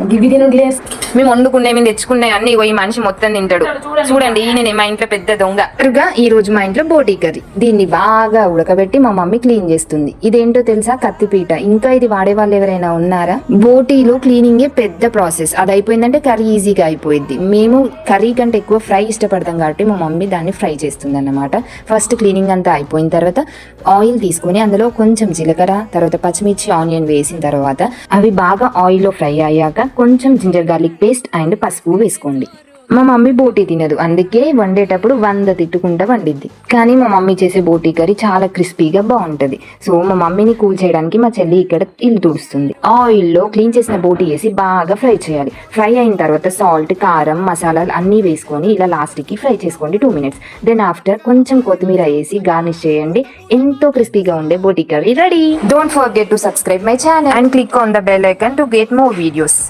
గివి తిను గ్లేస్. మేము వండుకున్నాయి మేము తెచ్చుకున్నాయి అన్ని ఈ మనిషి మొత్తం తింటాడు. చూడండి ఈయన మా ఇంట్లో పెద్ద దొంగ. ఈ రోజు మా ఇంట్లో బోటీ కర్రీ. దీన్ని బాగా ఉడకబెట్టి మా మమ్మీ క్లీన్ చేస్తుంది. ఇదేంటో తెలుసా? కత్తిపీట. ఇంకా ఇది వాడే వాళ్ళు ఎవరైనా ఉన్నారా? బోటీలో క్లీనింగే పెద్ద ప్రాసెస్. అది అయిపోయిందంటే కర్రీ ఈజీగా అయిపోయింది. మేము కర్రీ కంటే ఎక్కువ ఫ్రై ఇష్టపడతాం కాబట్టి మా మమ్మీ దాన్ని ఫ్రై చేస్తుంది అన్నమాట. ఫస్ట్ క్లీనింగ్ అంతా అయిపోయిన తర్వాత ఆయిల్ తీసుకొని అందులో కొంచెం జీలకర్ర, తర్వాత పచ్చిమిర్చి, ఆనియన్ వేసిన తర్వాత అవి బాగా ఆయిల్లో ఫ్రై అయ్యాక కొంచెం జింజర్ గార్లిక్ పేస్ట్ అండ్ పసుపు వేసుకోండి. మా మమ్మీ బోటీ తినదు, అందుకే వండేటప్పుడు 100 తిట్టుకుంటా వండిద్ది. కానీ మా మమ్మీ చేసే బోటీ కర్రీ చాలా క్రిస్పీగా బాగుంటది. సో మా మమ్మీని కూల్ చేయడానికి మా చెల్లి ఇక్కడ ఇల్లు తుడుస్తుంది. ఆయిల్లో క్లీన్ చేసిన బోటీ వేసి బాగా ఫ్రై చేయాలి. ఫ్రై అయిన తర్వాత సాల్ట్, కారం, మసాలాలు అన్నీ వేసుకొని ఇలా లాస్ట్కి ఫ్రై చేసుకోండి 2 minutes. దెన్ ఆఫ్టర్ కొంచెం కొత్తిమీర వేసి గార్నిష్ చేయండి. ఎంతో క్రిస్పీగా ఉండే బోటీ curry ready. Don't forget to subscribe my channel and click on the bell icon to get more videos.